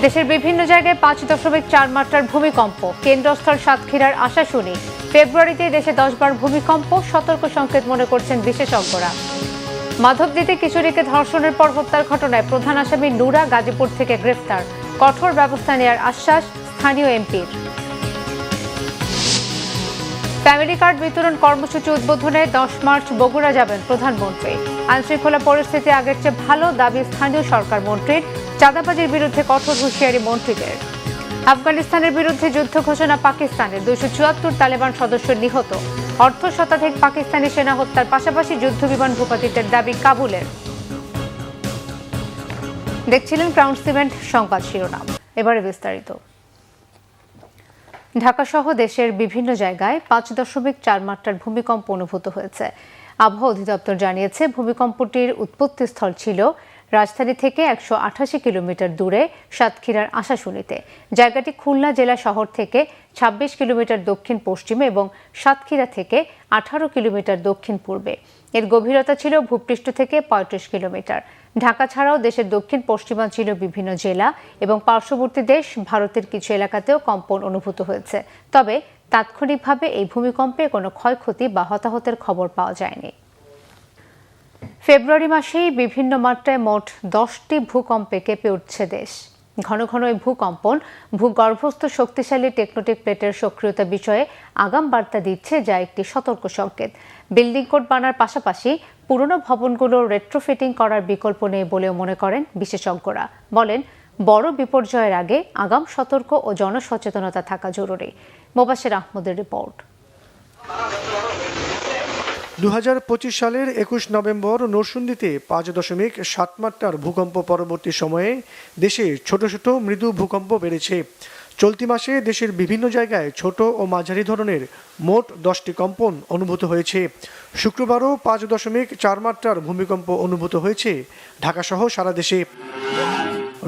দেশের বিভিন্ন জায়গায় 5.4 মাত্রার ভূমিকম্প, কেন্দ্রস্থল সাতক্ষীরার আশাশুনি। ফেব্রুয়ারিতে দেশে 10 বার ভূমিকম্প, সতর্ক সংকেত মনে করছেন বিশেষজ্ঞরা। মাধবদীতে কিশোরীকে ধর্ষণের পর হত্যার ঘটনায় প্রধান আসামি নুরা গাজীপুর থেকে গ্রেফতার, কঠোর ব্যবস্থা নেওয়ার আশ্বাস স্থানীয় এমপির। ফ্যামিলি কার্ড বিতরণ কর্মসূচি উদ্বোধনে 10 মার্চ বগুড়া যাবেন প্রধানমন্ত্রী। আইনশৃঙ্খলা পরিস্থিতি আগের চেয়ে ভালো দাবি স্থানীয় সরকার মন্ত্রীর। চাঁদাবাজির বিরুদ্ধে কঠোর হুঁশিয়ারি মন্ত্রীদের। আফগানিস্তানের বিরুদ্ধে যুদ্ধ ঘোষণা পাকিস্তানের, 274 তালেবান সদস্য নিহত। অর্ধ শতাধিক পাকিস্তানি সেনা হত্যার পাশাপাশি যুদ্ধবিমান ভূপাতিতের দাবি কাবুলের। দেখছিলেন ক্রাউন সিমেন্ট সংবাদ শিরোনাম, এবারে বিস্তারিত। ঢাকা সহ দেশের বিভিন্ন জায়গায় 5.4 মাত্রার ভূমিকম্প অনুভূত হয়েছে। আবহাওয়া অধিদপ্তর জানিয়েছে, ভূমিকম্পটির উৎপত্তিস্থল ছিল রাজধানী থেকে 188 কিলোমিটার দূরে সাতক্ষীরার আশাশুনিতে। জায়গাটি খুলনা জেলা শহর থেকে 26 কিলোমিটার দক্ষিণ পশ্চিমে এবং সাতক্ষীরা থেকে 18 কিলোমিটার দক্ষিণ পূর্বে। এর গভীরতা ছিল ভূপৃষ্ঠ থেকে 35 কিলোমিটার। ঢাকা ছাড়াও দেশের দক্ষিণ পশ্চিমাঞ্চলীয় বিভিন্ন জেলা এবং পার্শ্ববর্তী দেশ ভারতের কিছু এলাকাতেও কম্পন অনুভূত হয়েছে। তবে তাৎক্ষণিকভাবে এই ভূমিকম্পে কোনো ক্ষয়ক্ষতি বা হতাহতের খবর পাওয়া যায়নি। ফেব্রুয়ারি মাসেই বিভিন্ন মাত্রায় মোট 10টি ভূকম্পে কেঁপে উঠছে দেশ। ঘন ঘন এই ভূকম্পন ভূগর্ভস্থ শক্তিশালী টেকটোনিক প্লেটের সক্রিয়তা বিষয়ে আগাম বার্তা দিচ্ছে, যা একটি সতর্ক সংকেত। বিল্ডিং কোড বানার পাশাপাশি পুরনো ভবনগুলো রেট্রোফিটিং করার বিকল্প নেই বলেও মনে করেন বিশেষজ্ঞরা। বলেন, বড় বিপর্যয়ের আগে আগাম সতর্ক ও জনসচেতনতা থাকা জরুরি। মোবাশ্বের আহমদের রিপোর্ট। 2025 সালের 21 নভেম্বর নরসিংদীতে 5.7 মাত্রার ভূকম্প পরবর্তী সময়ে দেশে ছোট ছোট মৃদু ভূকম্প বেড়েছে। চলতি মাসে দেশের বিভিন্ন জায়গায় ছোট ও মাঝারি ধরনের মোট 10টি কম্পন অনুভূত হয়েছে। শুক্রবারও 5.4 মাত্রার ভূমিকম্প অনুভূত হয়েছে ঢাকাসহ সারা দেশে।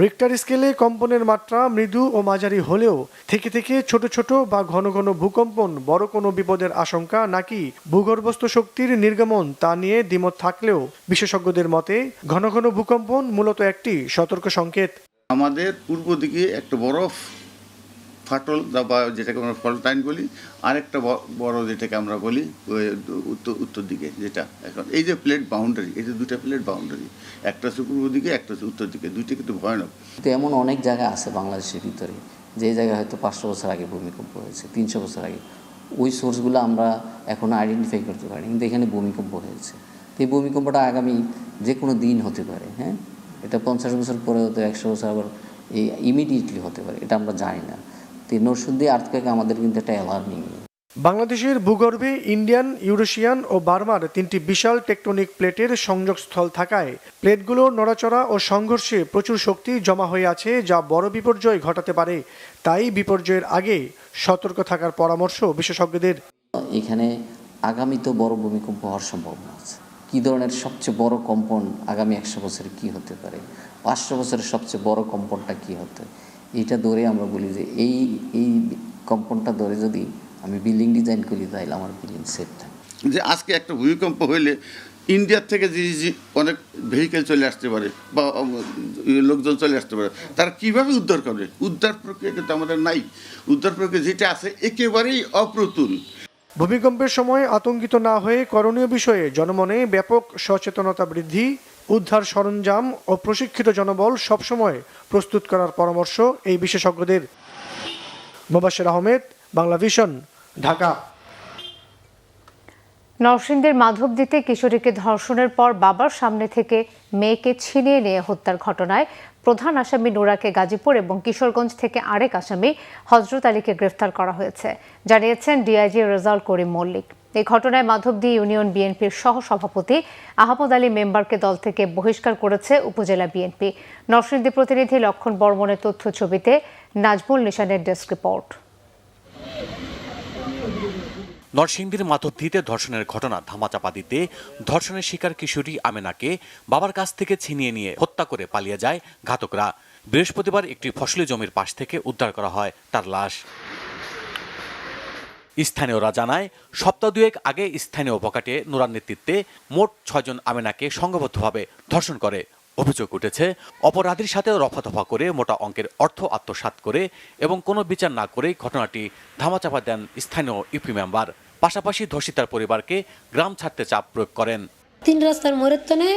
রিক্টার স্কেলে কম্পনের মাত্রা মৃদু ও মাঝারি হলেও থেকে থেকে ছোট ছোট বা ঘন ঘন ভূকম্পন বড় কোনো বিপদের আশঙ্কা নাকি ভূগর্ভস্থ শক্তির নির্গমন তা নিয়ে দ্বিমত থাকলেও বিশেষজ্ঞদের মতে ঘন ঘন ভূকম্পন মূলত একটি সতর্ক সংকেত। আমাদের পূর্ব দিকে একটা বরফ ফাটল বা যেটাকে আমরা ফলটাইন বলি, আরেকটা বড় যেটাকে আমরা বলি উত্তর দিকে, যেটা এখন এই যে প্লেট বাউন্ডারি, এই যে দুটা প্লেট বাউন্ডারি, একটা হচ্ছে পূর্ব দিকে, একটা হচ্ছে উত্তর দিকে, দুইটা কিন্তু ভয়ানক। তো এমন অনেক জায়গা আছে বাংলাদেশের ভিতরে যে জায়গায় হয়তো 500 বছর আগে ভূমিকম্প হয়েছে, 300 বছর আগে। ওই সোর্সগুলো আমরা এখনও আইডেন্টিফাই করতে পারি, কিন্তু এখানে ভূমিকম্প হয়েছে। তো এই ভূমিকম্পটা আগামী যে কোনো দিন হতে পারে। হ্যাঁ, এটা 50 বছর পরে হতে, 100 বছর আবার এই ইমিডিয়েটলি হতে পারে, এটা আমরা জানি না। নরসিংদী আর্থকোয়েক আমাদের কিন্তু একটা অ্যালার্মিং। বাংলাদেশের ভূগর্ভে ইন্ডিয়ান, ইউরেশিয়ান ও বার্মার 3টি বিশাল টেকটোনিক প্লেটের সংযোগস্থল থাকায় প্লেটগুলোর নড়াচড়া ও সংঘর্ষে প্রচুর শক্তি জমা হয়ে আছে, যা বড় বিপর্যয় ঘটাতে পারে। তাই বিপর্যয়ের আগে সতর্ক থাকার পরামর্শ বিশেষজ্ঞদের। এখানে আগামীতেও বড় ভূমিকম্প হওয়ার সম্ভাবনা আছে। কী ধরনের সবচেয়ে বড় কম্পন আগামী 100 বছরে কী হতে পারে, 500 বছরের সবচেয়ে বড় কম্পনটা কী হতে, এইটা ধরে আমরা বলি যে এই কম্পনটা ধরে যদি আমি বিল্ডিং ডিজাইন করি তাহলে আমার বিল্ডিং সেফ থাকে। যে আজকে একটা ভূমিকম্প হইলে ইন্ডিয়ার থেকে যে অনেক ভেহিকেল চলে আসতে পারে বা লোকজন চলে আসতে পারে, তারা কীভাবে উদ্ধার করবে? উদ্ধার প্রক্রিয়া কিন্তু আমাদের নাই। উদ্ধার প্রক্রিয়া যেটা আছে একেবারেই অপ্রতুল। ভূমিকম্পের সময় আতঙ্কিত না হয়ে করণীয় বিষয়ে জনমনে ব্যাপক সচেতনতা বৃদ্ধি, উদ্ধার সরঞ্জাম ও প্রশিক্ষিত জনবল সবসময় প্রস্তুত করার পরামর্শ এই বিশেষজ্ঞদের। মোবাশ্বের আহমেদ, বাংলা ভিশন, ঢাকা। নরসিংদীর মাধবদীতে কিশোরীকে ধর্ষণের পর বাবার সামনে থেকে মেয়েকে ছিনিয়ে নিয়ে হত্যার ঘটনায় প্রধান আসামি নুরাকে গাজীপুর এবং কিশোরগঞ্জ থেকে আরেক আসামি হযরত আলীকে গ্রেফতার করা হয়েছে, জানিয়েছেন ডিআইজি রেজাউল করিম মল্লিক। এই ঘটনায় মাধবদী ইউনিয়ন বিএনপির সহ সভাপতি আহমদ আলী মেম্বারকে দল থেকে বহিষ্কার করেছে উপজেলা বিএনপি। নরসিংদী প্রতিনিধি লক্ষণ বর্মনের তথ্য ছবিতে নাজমুল নিশানের ডেস্ক রিপোর্ট। নরসিংদীর মাধবদীতে ধর্ষণের ঘটনা ধামাচাপা দিতে ধর্ষণের শিকার কিশোরী আমেনাকে বাবার কাছ থেকে ছিনিয়ে নিয়ে হত্যা করে পালিয়ে যায় ঘাতকরা। বৃহস্পতিবার একটি ফসলি জমির পাশ থেকে উদ্ধার করা হয় তার লাশ। স্থানীয়রা জানায়, সপ্তাহ দুয়েক আগে স্থানীয় বখাটে নুরার নেতৃত্বে মোট 6 জন আমেনাকে সংঘবদ্ধভাবে ধর্ষণ করে। অভিযোগ উঠেছে অপরাধীর সাথে রফাদফা করে মোটা অঙ্কের অর্থ আত্মসাৎ করে এবং কোনো বিচার না করেই ঘটনাটি ধামাচাপা দেন স্থানীয় ইউপি মেম্বার। পাশাপাশি ধর্ষিতার পরিবারকে গ্রাম ছাড়তে চাপ প্রয়োগ করেন। 3 রাস্তার মোড়ের তনে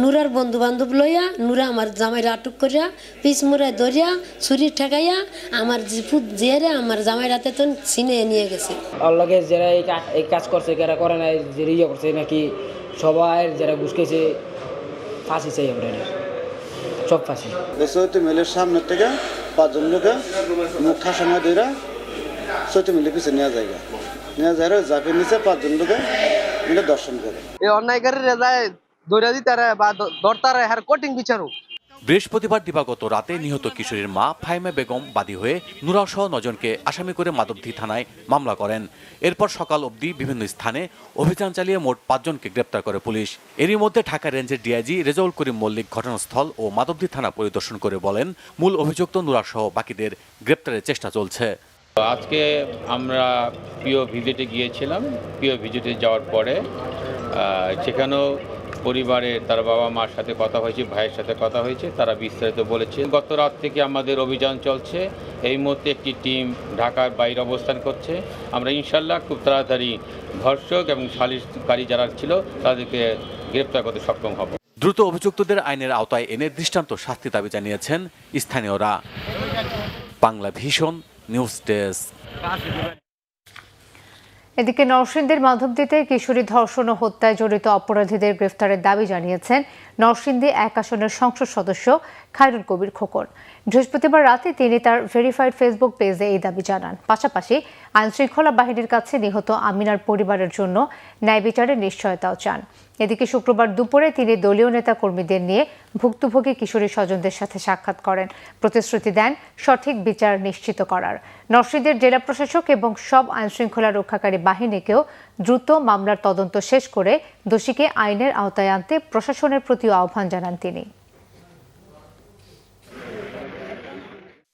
নুরার বন্ধু বান্ধব লইয়া নুরা আমার জামাইরা আটক করিয়া পিস মুড়ায় ধরিয়া ছুরি ঠেকাইয়া আমার জিয়ারে আমার জামাই রাতে তো ছিনে নিয়ে গেছে। আল্লাহকে যারা এই কাজ করছে যারা করে নাই যে ইয়ে করছে নাকি সবাই যারা ঘুষকেছে ফাঁসি চাই আমরা সব ফাঁসি। সৈয়দ মিলের সামনে থেকে 5 জন লোকে মুখ ঠাসানো ধরে সৈয়দ মিলের পিছিয়ে নেওয়া যায় জাপের নিচে 5 জন লোকে মিলে দর্শন করে এই অন্যায়কারীর রেজায় দৌড়া দিতারে বা দরতারে হার কঠিন বিচারক। বৃহস্পতিবার দিবাগত রাতে নিহত কিশোরীর মা ফাহিমা বেগম বাদী হয়ে নুরা সহ 9 জনকে আসামি করে মাধবদী থানায় মামলা করেন। এরপর সকাল অবধি বিভিন্ন স্থানে অভিযান চালিয়ে মোট 5 জনকে গ্রেপ্তার করে পুলিশ। এরই মধ্যে ঢাকা রেঞ্জের ডিআইজি রেজাউল করিম মল্লিক ঘটনাস্থল ও মাধবদী থানা পরিদর্শন করে বলেন, মূল অভিযুক্ত নুরা সহ বাকিদের গ্রেপ্তারের চেষ্টা চলছে। আজকে আমরা পিও ভিজিটে গিয়েছিলাম। পিও ভিজিটে যাওয়ার পরে সেখানেও পরিবারের তার বাবা মার সাথে কথা হয়েছে, ভাইয়ের সাথে কথা হয়েছে, তারা বিস্তারিত বলেছে। গত রাত থেকে আমাদের অভিযান চলছে। এই মুহূর্তে একটি টিম ঢাকার বাইরে অবস্থান করছে। আমরা ইনশাল্লাহ খুব তাড়াতাড়ি ধর্ষক এবং সালিশকারী যারা ছিল তাদেরকে গ্রেপ্তার করতে সক্ষম হব। দ্রুত অভিযুক্তদের আইনের আওতায় এনে দৃষ্টান্ত শাস্তি দাবি জানিয়েছেন স্থানীয়রা। Bangla vision news desk. এদিকে নরসিংদীর মাধবদীতে কিশোরী ধর্ষণ ও হত্যায় জড়িত অপরাধীদের গ্রেফতারের দাবি জানিয়েছেন নরসিংদী 1 আসনের সংসদ সদস্য খায়রুল কবির খোকন। বৃহস্পতিবার রাতে তিনি তার ভেরিফাইড ফেসবুক পেজে এই দাবি জানান। পাশাপাশি আইনশৃঙ্খলা বাহিনীর কাছে নিহত আমিনার পরিবারের জন্য ন্যায় বিচারের নিশ্চয়তাও চান। এদিকে শুক্রবার দুপুরে তিনি দলীয় নেতাকর্মীদের নিয়ে ভুক্তভোগী কিশোরী স্বজনদের সাথে সাক্ষাৎ করেন, প্রতিশ্রুতি দেন সঠিক বিচার নিশ্চিত করার। নরসিংদীর জেলা প্রশাসক এবং সব আইনশৃঙ্খলা রক্ষাকারী বাহিনীকেও দ্রুত মামলার তদন্ত শেষ করে দোষীকে আইনের আওতায় আনতে প্রশাসনের প্রতি আহ্বান জানান তিনি।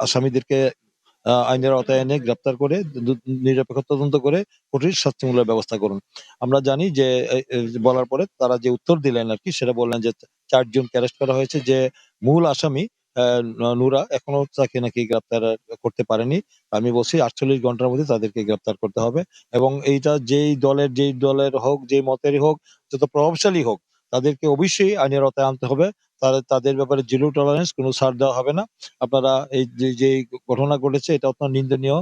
আসামিদেরকে আইনের আওতায় এনে গ্রেপ্তার করে নিরপেক্ষ তদন্ত করে কঠিন শাস্তিমূলক ব্যবস্থা করুন। আমরা জানি যে বলার পরে তারা যে উত্তর দিলেন আর কি, সেটা বললেন যে 4 জনকে অ্যারেস্ট করা হয়েছে, যে মূল আসামি নুরা এখনো তাকে নাকি গ্রেপ্তার করতে পারেনি। আমি বলছি 48 ঘন্টার মধ্যে তাদেরকে গ্রেপ্তার করতে হবে এবং এইটা যেই দলের হোক, যেই মতেরই হোক, যত প্রভাবশালী হোক, তাদেরকে অবশ্যই আইনের আওতায় আনতে হবে। তাদের ব্যাপারে জিরো টলারেন্স, কোনো ছাড় দেওয়া হবে না। আপনারা এই যে ঘটনা ঘটেছে এটা অত্যন্ত নিন্দনীয়।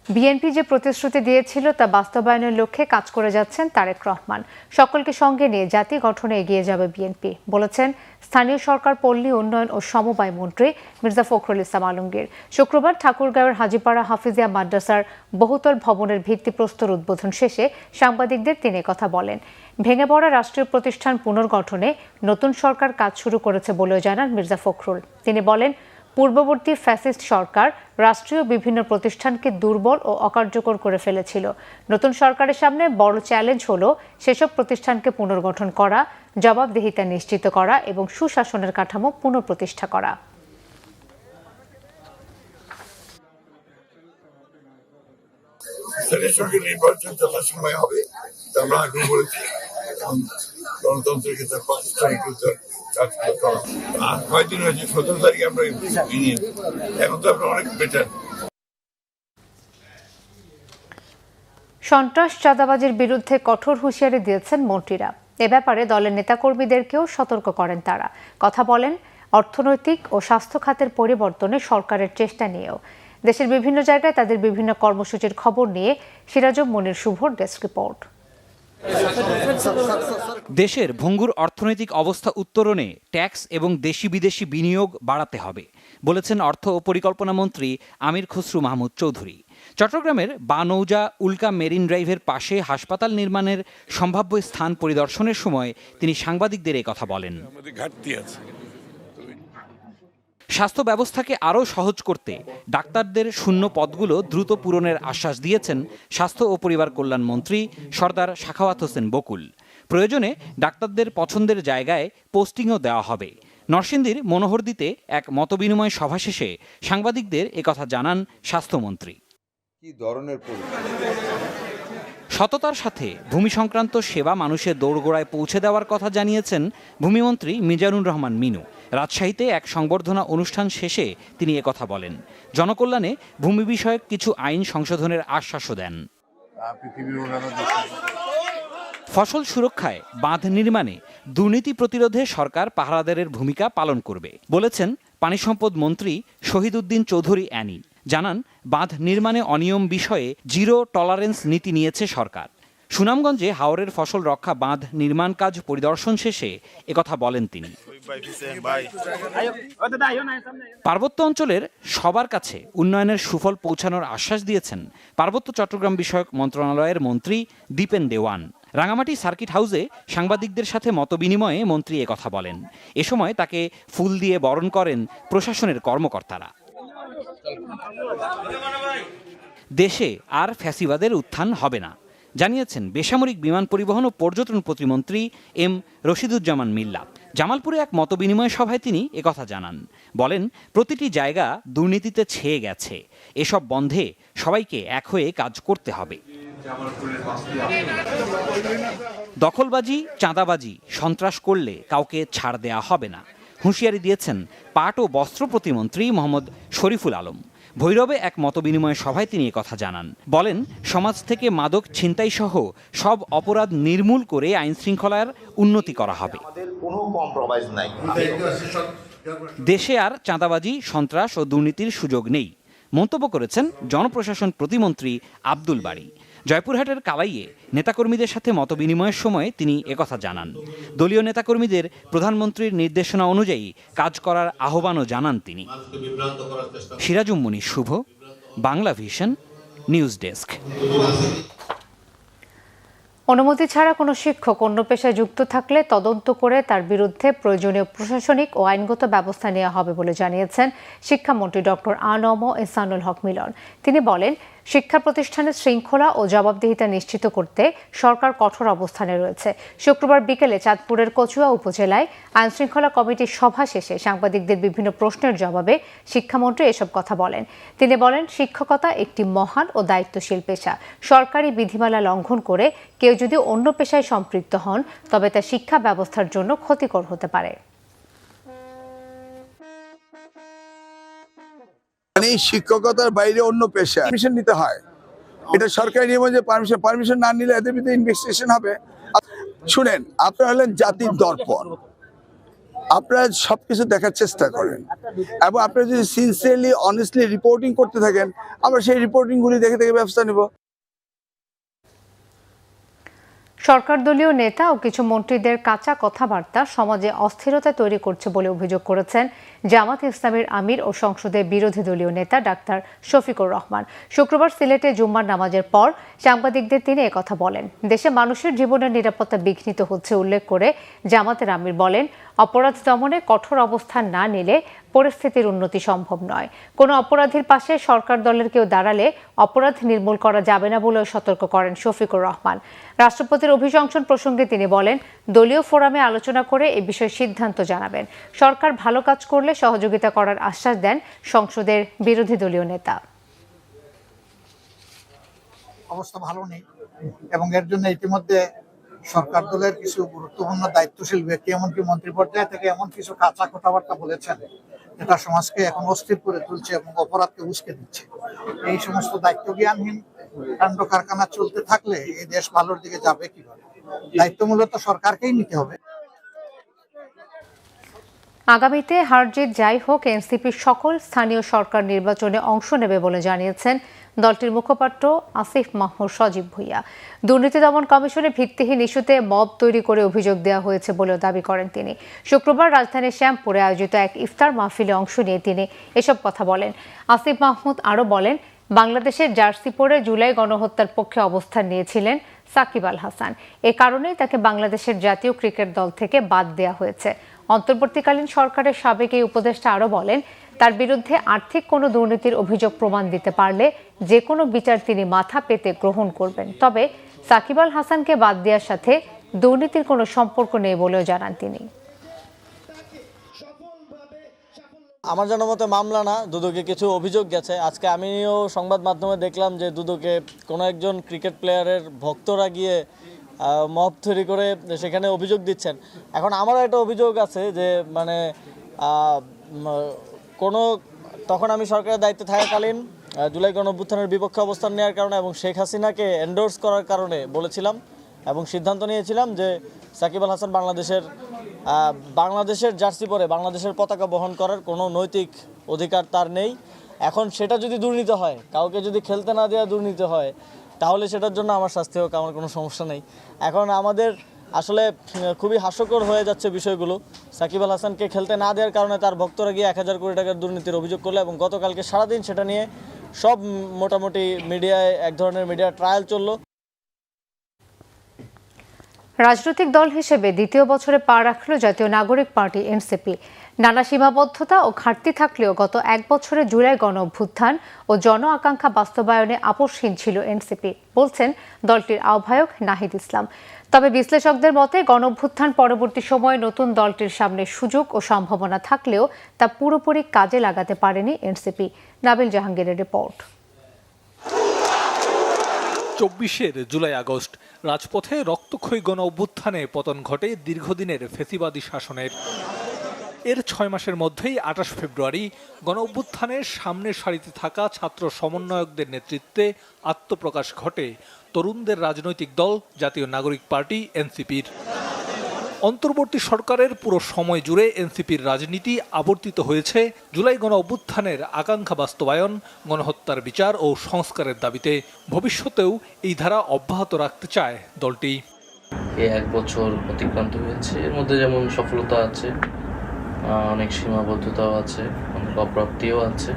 বিএনপি যে প্রতিশ্রুতি দিয়েছিল তা বাস্তবায়নের লক্ষ্যে কাজ করে যাচ্ছেন তারেক রহমান। সকলকে সঙ্গে নিয়ে জাতি গঠনে এগিয়ে যাবে বিএনপি, বলেছেন স্থানীয় সরকার, পল্লী উন্নয়ন ও সমবায় মন্ত্রী মির্জা ফখরুল ইসলাম আলমগীর। শুক্রবার ঠাকুরগাঁওয়ের হাজীপাড়া হাফিজিয়া মাদ্রাসার বহুতল ভবনের ভিত্তিপ্রস্তর উদ্বোধন শেষে সাংবাদিকদের তিনি কথা বলেন। ভেঙে পড়া রাষ্ট্রীয় প্রতিষ্ঠান পুনর্গঠনে নতুন সরকার কাজ শুরু করেছে বলেও জানান মির্জা ফখরুল। তিনি বলেন, পূর্ববর্তী ফ্যাসিস্ট সরকার রাষ্ট্রীয় বিভিন্ন প্রতিষ্ঠানকে দুর্বল ও অকার্যকর করে ফেলেছিল। নতুন সরকারের সামনে বড় চ্যালেঞ্জ হলো সেসব প্রতিষ্ঠানকে পুনর্গঠন করা, জবাবদিহিতা নিশ্চিত করা এবং সুশাসনের কাঠামো পুনঃপ্রতিষ্ঠা করা। নির্বাচন চলার সময় হবে, আমরা আগে বলেছি গণতন্ত্রের ক্ষেত্রে প্রাতিষ্ঠানিক আর কয়েকদিন হয়েছে 17 তারিখে আমরা এখন তো আমরা অনেক বেটার। সন্ত্রাস চাঁদাবাজির বিরুদ্ধে কঠোর হুঁশিয়ারি দিয়েছেন মন্ত্রীরা। এ ব্যাপারে দলের নেতাকর্মীদেরকেও সতর্ক করেন তারা। কথা বলেন অর্থনৈতিক ও স্বাস্থ্য খাতের পরিবর্তনে সরকারের চেষ্টা নিয়েও। দেশের বিভিন্ন জায়গায় তাদের বিভিন্ন কর্মসূচির খবর নিয়ে সিরাজুম মনির শুভর ডেস্ক রিপোর্ট। দেশের ভঙ্গুর অর্থনৈতিক অবস্থা উত্তরণে ট্যাক্স এবং দেশি বিদেশি বিনিয়োগ বাড়াতে হবে বলেছেন অর্থ ও পরিকল্পনা মন্ত্রী আমির খসরু মাহমুদ চৌধুরী। চট্টগ্রামের বানৌজা উল্কা মেরিন ড্রাইভের পাশে হাসপাতাল নির্মাণের সম্ভাব্য স্থান পরিদর্শনের সময় তিনি সাংবাদিকদের এই কথা বলেন। স্বাস্থ্য ব্যবস্থাকে আরও সহজ করতে ডাক্তারদের শূন্য পদগুলো দ্রুত পূরণের আশ্বাস দিয়েছেন স্বাস্থ্য ও পরিবার কল্যাণ মন্ত্রী সরদার সাখাওয়াত হোসেন বকুল। প্রয়োজনে ডাক্তারদের পছন্দের জায়গায় পোস্টিংও দেওয়া হবে। নরসিংদীর মনোহরদীতে এক মতবিনিময় সভা শেষে সাংবাদিকদের একথা জানান স্বাস্থ্যমন্ত্রী। কি ধরনের সততার সাথে ভূমি সংক্রান্ত সেবা মানুষের দোরগোড়ায় পৌঁছে দেওয়ার কথা জানিয়েছেন ভূমিমন্ত্রী মিজানুর রহমান মিনু। রাজশাহীতে এক সংবর্ধনা অনুষ্ঠান শেষে তিনি একথা বলেন। জনকল্যাণে ভূমি বিষয়ক কিছু আইন সংশোধনের আশ্বাসও দেন। ফসল সুরক্ষায় বাঁধ নির্মাণে দুর্নীতি প্রতিরোধে সরকার পাহারাদারের ভূমিকা পালন করবে বলেছেন পানি সম্পদ মন্ত্রী শহীদ উদ্দিন চৌধুরী অ্যানি। জানান, বাঁধ নির্মাণে অনিয়ম বিষয়ে জিরো টলারেন্স নীতি নিয়েছে সরকার। সুনামগঞ্জে হাওরের ফসল রক্ষা বাঁধ নির্মাণ কাজ পরিদর্শন শেষে একথা বলেন তিনি। পার্বত্য অঞ্চলের সবার কাছে উন্নয়নের সুফল পৌঁছানোর আশ্বাস দিয়েছেন পার্বত্য চট্টগ্রাম বিষয়ক মন্ত্রণালয়ের মন্ত্রী দীপেন দেওয়ান। রাঙামাটি সার্কিট হাউসে সাংবাদিকদের সাথে মতবিনিময়ে মন্ত্রী একথা বলেন। এ সময় তাকে ফুল দিয়ে বরণ করেন প্রশাসনের কর্মকর্তারা। দেশে আর ফ্যাসিবাদের উত্থান হবে না জানিয়েছেন বেসামরিক বিমান পরিবহন ও পর্যটন প্রতিমন্ত্রী এম রশিদুজ্জামান মিল্লা। জামালপুরে এক মতবিনিময় সভায় তিনি একথা জানান। বলেন, প্রতিটি জায়গা দুর্নীতিতে ছেয়ে গেছে, এসব বন্ধে সবাইকে এক হয়ে কাজ করতে হবে। দখলবাজি, চাঁদাবাজি, সন্ত্রাস করলে কাউকে ছাড় দেয়া হবে না হুঁশিয়ারি দিয়েছেন পাট ও বস্ত্র প্রতিমন্ত্রী মোহাম্মদ শরীফুল আলম। ভৈরবে এক মতবিনিময় সভায় তিনি কথা জানান। বলেন, সমাজ থেকে মাদক ছিনতাই সহ সব অপরাধ নির্মূল করে আইন শৃঙ্খলার উন্নতি করা হবে। দেশে আর চাঁদাবাজি, সন্ত্রাস ও দুর্নীতির সুযোগ নেই মন্তব্য করেছেন জনপ্রশাসন প্রতিমন্ত্রী আব্দুল বারী। জয়পুরহাটের কালাইয়ে নেতাকর্মীদের সাথে মতবিনিময়ের সময় তিনি একথা জানান। দলীয় নেতাকর্মীদের প্রধানমন্ত্রীর নির্দেশনা অনুযায়ী কাজ করার আহ্বানও জানান তিনি। সিরাজুম মুনির শুভ, বাংলা ভিশন, নিউজ ডেস্ক। অনুমতি ছাড়া কোনো শিক্ষক অন্য পেশায় যুক্ত থাকলে তদন্ত করে তার বিরুদ্ধে প্রয়োজনীয় প্রশাসনিক ও আইনগত ব্যবস্থা নেওয়া হবে বলে জানিয়েছেন শিক্ষামন্ত্রী ডক্টর আ.ন.ম এহসানুল হক মিলন। তিনি বলেন, শিক্ষা প্রতিষ্ঠানের শৃঙ্খলা ও জবাবদিহিতা নিশ্চিত করতে সরকার কঠোর অবস্থানে রয়েছে। শুক্রবার বিকেলে চাঁদপুরের কচুয়া উপজেলায় আইনশৃঙ্খলা কমিটির সভা শেষে সাংবাদিকদের বিভিন্ন প্রশ্নের জবাবে শিক্ষামন্ত্রী এসব কথা বলেন। তিনি বলেন, শিক্ষকতা একটি মহান ও দায়িত্বশীল পেশা। সরকারি বিধিমালা লঙ্ঘন করে কেউ যদি অন্য পেশায় সম্পৃক্ত হন তবে তা শিক্ষা ব্যবস্থার জন্য ক্ষতিকর হতে পারে। শিক্ষকতার বাইরে অন্য পেশা পারমিশন নিতে হয়, এটা সরকারি নিয়ম যে পারমিশন না নিলে এদের বিরুদ্ধে ইনভেস্টিগেশন হবে। শুনেন, আপনারা হলেন জাতির দর্পণ, আপনারা সবকিছু দেখার চেষ্টা করেন এবং আপনারা যদি সিনসিয়ারলি অনেস্টলি রিপোর্টিং করতে থাকেন, আমরা সেই রিপোর্টিংগুলি দেখে দেখে ব্যবস্থা নেব। সরকার দলীয় নেতা ও কিছু মন্ত্রীদের কাঁচা কথাবার্তা সমাজে অস্থিরতা তৈরি করছে বলে অভিযোগ করেছেন জামাত ইসলামীর আমির ও সংসদের বিরোধী দলীয় নেতা ডাক্তার শফিকুর রহমান। শুক্রবার সিলেটে জুম্মার নামাজের পর সাংবাদিকদের তিনি একথা বলেন। দেশে মানুষের জীবনের নিরাপত্তা বিঘ্নিত হচ্ছে উল্লেখ করে জামাতের আমির বলেন, অপরাধ দমনে কঠোর অবস্থান না নিলে পরিস্থিতির উন্নতি সম্ভব নয়। কোনো অপরাধীর পাশে সরকার দলের কেউ দাঁড়ালে অপরাধ নির্মূল করা যাবে না বলেও সতর্ক করেন শফিকুর রহমান। রাষ্ট্রপতির অভিশংসন প্রসঙ্গে তিনি বলেন, দলীয় ফোরামে আলোচনা করে এ বিষয়ে সিদ্ধান্ত জানাবেন। সরকার ভালো কাজ করলে সহযোগিতা করার আশ্বাস দেন সংসদের বিরোধী দলীয় নেতা। অবস্থা ভালো নেই এবং এর জন্য ইতিমধ্যে সরকার দলের কিছু গুরুত্বপূর্ণ দায়িত্বশীল ব্যক্তি এমনকি মন্ত্রী পর্যায়ে থেকে এমন কিছু কাঁচা কথাবার্তা বলেছেন যেটা সমাজকে এখন অস্থির করে তুলছে এবং অপরাধকে উস্কে দিচ্ছে। এই সমস্ত দায়িত্বজ্ঞানহীন কাণ্ড কারখানা চলতে থাকলে এই দেশ ভালোর দিকে যাবে কিভাবে? দায়িত্ব মূলত সরকারকেই নিতে হবে। আগামীতে হারজিত যাই হোক, এনসিপির সকল স্থানীয় সরকার নির্বাচনে অংশ নেবে বলে জানিয়েছেন দলটির মুখপাত্র আসিফ মাহমুদ সজীব ভুইয়া। দুর্নীতি দমন কমিশনে ভিত্তিহীন ইস্যুতে মব তৈরি করে অভিযোগ দেওয়া হয়েছে বলেও দাবি করেন তিনি। শুক্রবার রাজধানীর শ্যামপুরে আয়োজিত এক ইফতার মাহফিলে অংশ নিয়ে তিনি এসব কথা বলেন। আসিফ মাহমুদ আরও বলেন, বাংলাদেশের জার্সি পরে জুলাই গণহত্যার পক্ষে অবস্থান নিয়েছিলেন সাকিব আল হাসান। এ কারণেই তাকে বাংলাদেশের জাতীয় ক্রিকেট দল থেকে বাদ দেওয়া হয়েছে। অন্তর্বর্তীকালীন সরকারের সাবেক এই উপদেষ্টা আরও বলেন, তার বিরুদ্ধে আর্থিক কোনো দুর্নীতির অভিযোগ প্রমাণ দিতে পারলে যে কোনো বিচার তিনি মাথা পেতে গ্রহণ করবেন। তবে সাকিব আল হাসানকে বাদ দেওয়ার সাথে দুর্নীতির কোনো সম্পর্ক নেই বলেও জানান তিনি। আমার জানা মতে মামলা না, দুদকে কিছু অভিযোগ গেছে। আজকে আমিও সংবাদ মাধ্যমে দেখলাম যে দুদকে কোনো একজন ক্রিকেট প্লেয়ারের ভক্তরা গিয়ে মব তৈরি করে সেখানে অভিযোগ দিচ্ছেন। এখন আমারও একটা অভিযোগ আছে যে মানে তখন আমি সরকারের দায়িত্বে থাকাকালীন জুলাই গণঅভ্যুত্থানের বিপক্ষে অবস্থান নেওয়ার কারণে এবং শেখ হাসিনাকে এন্ডোর্স করার কারণে বলেছিলাম এবং সিদ্ধান্ত নিয়েছিলাম যে সাকিব আল হাসান বাংলাদেশের জার্সি পরে বাংলাদেশের পতাকা বহন করার কোনো নৈতিক অধিকার তার নেই। এখন সেটা যদি দুর্নীতি হয়, কাউকে যদি খেলতে না দেওয়া দুর্নীতি হয়, তাহলে সেটার জন্য আমার শাস্তি হোক, আমার কোনো সমস্যা নেই। এখন আমাদের আসলে খুবই হাস্যকর হয়ে যাচ্ছে বিষয়গুলো। সাকিব আল হাসানকে খেলতে না দেওয়ার কারণে তার ভক্তরা গিয়ে 1000 কোটি টাকার দুর্নীতির অভিযোগ করলো এবং গতকালকে সারাদিন সেটা নিয়ে সব মোটামুটি মিডিয়ায় এক ধরনের মিডিয়া ট্রায়াল চললো। রাজনৈতিক দল হিসেবে দ্বিতীয় বছরে পা রাখল জাতীয় নাগরিক পার্টি এনসিপি। নানা সীমাবদ্ধতা ও ঘাটতি থাকলেও গত এক বছরে জুলাই গণঅভ্যুত্থান ও জন আকাঙ্ক্ষা বাস্তবায়নে আপোষহীন ছিল এনসিপি, বলছেন দলটির আহ্বায়ক নাহিদ ইসলাম। তবে বিশ্লেষকদের মতে গণঅভ্যুত্থান পরবর্তী সময়ে নতুন দলটির সামনে সুযোগ ও সম্ভাবনা থাকলেও তা পুরোপুরি কাজে লাগাতে পারেনি এনসিপি। নাবিল জাহাঙ্গীরের রিপোর্ট। 24 জুলাই আগস্ট রাজপথে রক্তক্ষয়ী গণ অভ্যুত্থানে পতন ঘটে দীর্ঘদিনের ফ্যাসিবাদী শাসনের। এর 6 মাসের মধ্যেই 28 ফেব্রুয়ারি গণ অভ্যুত্থানের সামনের সারিতে থাকা ছাত্র সমন্বয়কদের নেতৃত্বে আত্মপ্রকাশ ঘটে তরুণদের রাজনৈতিক দল জাতীয় নাগরিক পার্টি এনসিপির। অন্তর্বর্তী সরকারের পুরো সময় জুড়ে এনসিপির রাজনীতি আবর্তিত হয়েছে জুলাই গণ অভ্যুত্থানের আকাঙ্ক্ষা বাস্তবায়ন, গণহত্যার বিচার ও সংস্কারের দাবিতে। ভবিষ্যতেও এই ধারা অব্যাহত রাখতে চায় দলটি। এই এক বছর অতিক্রান্ত হয়েছে, এর মধ্যে যেমন সফলতা আছে, অনেক সীমাবদ্ধতাও আছে, অনেক অপ্রাপ্তিও আছে।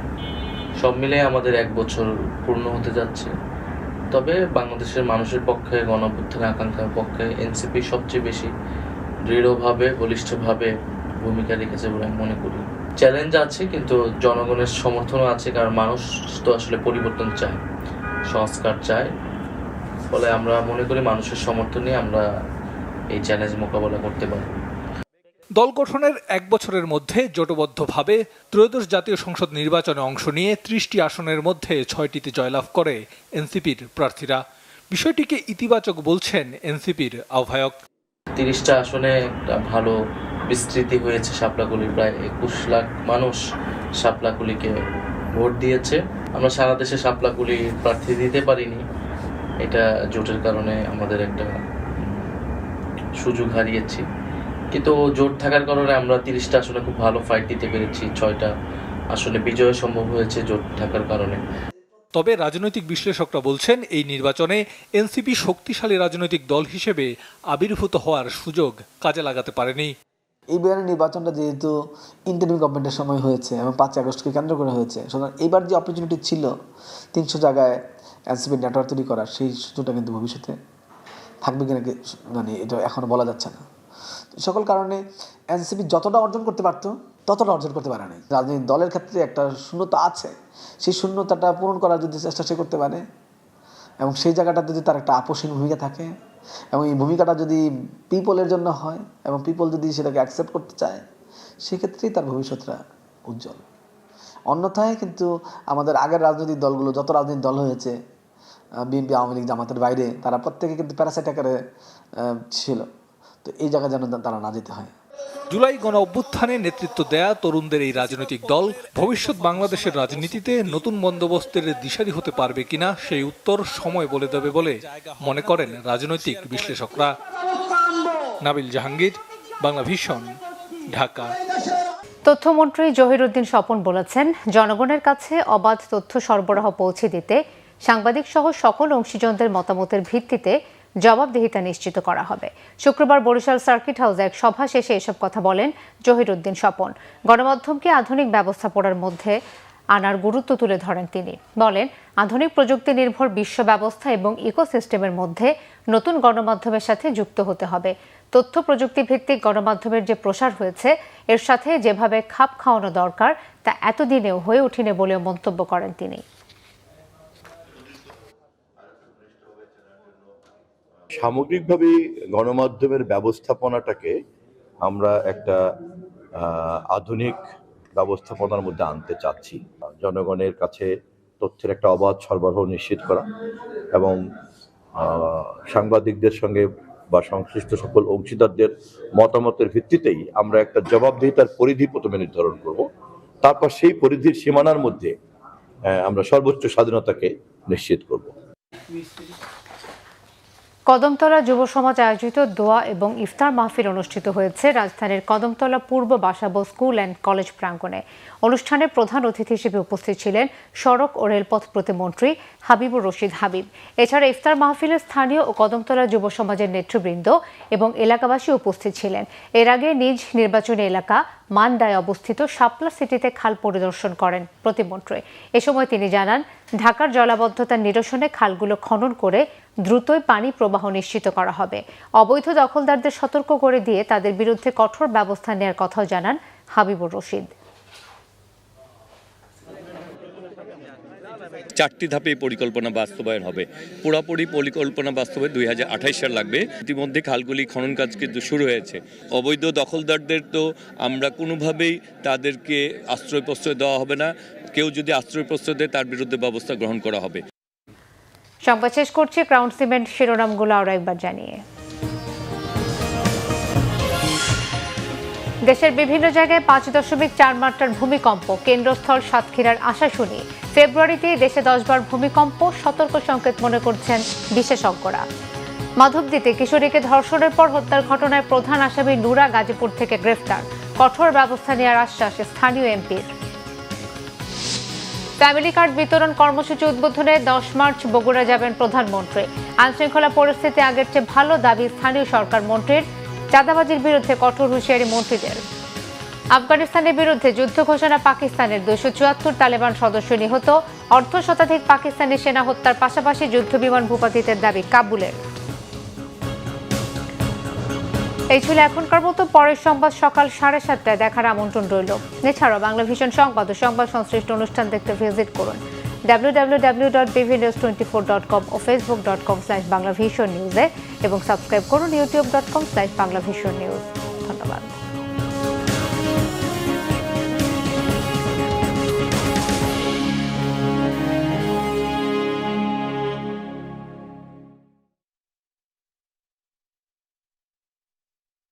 সব মিলে আমাদের এক বছর পূর্ণ হতে যাচ্ছে। তবে বাংলাদেশের মানুষের পক্ষে, গণ অভ্যুত্থানের আকাঙ্ক্ষার পক্ষে এনসিপি সবচেয়ে বেশি দৃঢ়ভাবে, বলিষ্ঠভাবে ভূমিকা রেখেছে বলে আমি মনে করি। চ্যালেঞ্জ আছে, কিন্তু জনগণের সমর্থনও আছে, কারণ মানুষ তো আসলে পরিবর্তন চায়, সংস্কার চায়। ফলে আমরা মনে করি মানুষের সমর্থন নিয়ে আমরা এই চ্যালেঞ্জ মোকাবেলা করতে পারি। দল গঠনের এক বছরের মধ্যে জোটবদ্ধভাবে ত্রয়োদশ জাতীয় সংসদ নির্বাচনে অংশ নিয়ে 30টি আসনের মধ্যে 6টিতে জয়লাভ করে এনসিপির প্রার্থীরা। বিষয়টিকে ইতিবাচক বলছেন এনসিপির আহ্বায়ক। 30টা আসনে একটা ভালো বিস্তৃতি হয়েছে। শাপলাকুলির প্রায় 21 লাখ মানুষ শাপলাকুলিকে ভোট দিয়েছে। আমরা সারা দেশে শাপলাকুলি প্রার্থী দিতে পারিনি, এটা জোটের কারণে আমাদের একটা সুযোগ হারিয়েছি। কিন্তু জোট থাকার কারণে আমরা 30টা আসনে খুব ভালো ফাইট দিতে পেরেছি। 6টা আসনে বিজয় সম্ভব হয়েছে জোট থাকার কারণে। তবে রাজনৈতিক বিশ্লেষকরা বলছেন এই নির্বাচনে এনসিপি শক্তিশালী রাজনৈতিক দল হিসেবে আবির্ভূত হওয়ার সুযোগ কাজে লাগাতে পারেনি। এইবারের নির্বাচনটা যেহেতু ইন্টারিম গভর্নমেন্টের সময় হয়েছে এবং 5 আগস্টকে কেন্দ্র করে হয়েছে, সুতরাং এবার যে অপরচুনিটি ছিল 300 জায়গায় এনসিপি নেটওয়ার্ক তৈরি করার, সেই সুযোগটা কিন্তু ভবিষ্যতে থাকবে কিনা মানে এটা এখনো বলা যাচ্ছে না। সকল কারণে এনসিপি যতটা অর্জন করতে পারতো ততটা অর্জন করতে পারে নাই। রাজনৈতিক দলের ক্ষেত্রে একটা শূন্যতা আছে, সেই শূন্যতাটা পূরণ করার যদি চেষ্টা সে করতে পারে এবং সেই জায়গাটাতে যদি তার একটা আপোষহীন ভূমিকা থাকে এবং এই ভূমিকাটা যদি পিপলের জন্য হয় এবং পিপল যদি সেটাকে অ্যাকসেপ্ট করতে চায়, সেক্ষেত্রেই তার ভবিষ্যৎটা উজ্জ্বল। অন্যথায় কিন্তু আমাদের আগের রাজনৈতিক দলগুলো, যত রাজনৈতিক দল হয়েছে বিএনপি, আওয়ামী লীগ, জামাতের বাইরে, তারা প্রত্যেকে কিন্তু প্যারাসাইট আকারে ছিল। তো এই জায়গায় যেন তারা না যেতে হয়। জুলাই গণ অভ্যুত্থানে নেতৃত্ব দেয়া তরুণদের এই রাজনৈতিক দল ভবিষ্যৎ বাংলাদেশের রাজনীতিতে নতুন বন্দোবস্তের দিশারি হতে পারবে কিনা সেই উত্তর সময় বলে দেবে বলে মনে করেন রাজনৈতিক বিশ্লেষকরা। নাবিল জাহাঙ্গীর, বাংলা ভিশন, ঢাকা। তথ্যমন্ত্রী জহিরুদ্দিন স্বপন বলেছেন, জনগণের কাছে অবাধ তথ্য সরবরাহ পৌঁছে দিতে সাংবাদিক সহ সকল অংশীজনদের মতামতের ভিত্তিতে জবাবদিহিতা নিশ্চিত করা হবে। শুক্রবার বরিশাল সার্কিট হাউসে এক সভা শেষে এসব কথা বলেন জহিরুদ্দিন স্বপন। গণমাধ্যমকে আধুনিক ব্যবস্থাপনার মধ্যে আনার গুরুত্ব তুলে ধরেন তিনি। বলেন, আধুনিক প্রযুক্তি নির্ভর বিশ্ব ব্যবস্থা এবং ইকোসিস্টেমের মধ্যে নতুন গণমাধ্যমের সাথে যুক্ত হতে হবে। তথ্য প্রযুক্তি ভিত্তিক গণমাধ্যমের যে প্রসার হয়েছে, এর সাথে যেভাবে খাপ খাওয়ানো দরকার তা এতদিনেও হয়ে ওঠেনি বলেও মন্তব্য করেন তিনি। সামগ্রিকভাবে গণমাধ্যমের ব্যবস্থাপনাটাকে আমরা একটা আধুনিক ব্যবস্থাপনার মধ্যে আনতে চাচ্ছি। জনগণের কাছে তথ্যের একটা অবাধ সরবরাহ নিশ্চিত করা এবং সাংবাদিকদের সঙ্গে বা সংশ্লিষ্ট সকল অংশীদারদের মতামতের ভিত্তিতেই আমরা একটা জবাবদিহিতার পরিধি প্রথমে নির্ধারণ করব, তারপর সেই পরিধির সীমানার মধ্যে আমরা সর্বোচ্চ স্বাধীনতাকে নিশ্চিত করব। কদমতলা যুব সমাজ আয়োজিত দোয়া এবং ইফতার মাহফিল অনুষ্ঠিত হয়েছে রাজধানীর কদমতলা পূর্ব বাসাবো স্কুল অ্যান্ড কলেজ প্রাঙ্গণে। অনুষ্ঠানে প্রধান অতিথি হিসেবে উপস্থিত ছিলেন সড়ক ও রেলপথ প্রতিমন্ত্রী হাবিবুর রশিদ হাবিব। এছাড়া ইফতার মাহফিলে স্থানীয় ও কদমতলা যুব সমাজের নেতৃবৃন্দ এবং এলাকাবাসী উপস্থিত ছিলেন। এর আগে নিজ নির্বাচনী এলাকা মান্ডায় অবস্থিত শাপলা সিটিতে খাল পরিদর্শন করেন প্রতিমন্ত্রী। এ সময় তিনি জানান, ঢাকার জলাবদ্ধতা নিরসনে খালগুলো খনন করে দ্রুতই পানি প্রবাহ নিশ্চিত করা হবে। অবৈধ দখলদারদের সতর্ক করে দিয়ে তাদের বিরুদ্ধে কঠোর ব্যবস্থা নেওয়ার কথাও জানান হাবিবুর রশিদ। 4টি ধাপে পরিকল্পনা বাস্তবায়ন হবে। পুরোপুরি পরিকল্পনা বাস্তবায়ন 2028 সাল লাগবে। ইতিমধ্যে খালগুলি খনন কাজ কিন্তু শুরু হয়েছে। অবৈধ দখলদারদের তো আমরা কোনোভাবেই তাদেরকে আশ্রয় প্রশ্রয় দেওয়া হবে না। কেউ যদি আশ্রয় প্রশ্রয় দেয় তার বিরুদ্ধে ব্যবস্থা গ্রহণ করা হবে। সংবাদ শেষ করছি ক্রাউন সিমেন্ট শিরোনামগুলো আরও একবার জানিয়ে। দেশের বিভিন্ন জায়গায় 5.4 মাত্রার ভূমিকম্প, কেন্দ্রস্থল সাতক্ষীরার আশাশুনি। ফেব্রুয়ারিতে দেশে 10 বার ভূমিকম্প, সতর্ক সংকেত মনে করছেন বিশেষজ্ঞরা। মাধবদীতে কিশোরীকে ধর্ষণের পর হত্যার ঘটনায় প্রধান আসামি নুরা গাজীপুর থেকে গ্রেফতার, কঠোর ব্যবস্থা নেওয়ার আশ্বাস স্থানীয় এমপির। ফ্যামিলি কার্ড বিতরণ কর্মসূচি উদ্বোধনে 10 মার্চ বগুড়া যাবেন প্রধানমন্ত্রী। আইনশৃঙ্খলা পরিস্থিতি আগের চেয়ে ভালো দাবি স্থানীয় সরকার মন্ত্রীর। চাঁদাবাজির বিরুদ্ধে কঠোর হুঁশিয়ারি মন্ত্রীদের। আফগানিস্তানের বিরুদ্ধে যুদ্ধ ঘোষণা পাকিস্তানের, 274 তালেবান সদস্য নিহত, অর্ধ শতাধিক পাকিস্তানি সেনা হত্যার পাশাপাশি যুদ্ধবিমান ভূপাতিতের দাবি কাবুলের। এই ছিল এখনকার মতো। পরের সংবাদ সকাল 7:30টায় দেখার আমন্ত্রণ রইল। এছাড়াও বাংলা ভিশন সংবাদ ও সংবাদ সংশ্লিষ্ট অনুষ্ঠান দেখতে ভিজিট করুন www.bvnews24.com ও facebook.com/banglavisionnews এবং সাবস্ক্রাইব করুন youtube.com/banglavisionnews। ধন্যবাদ।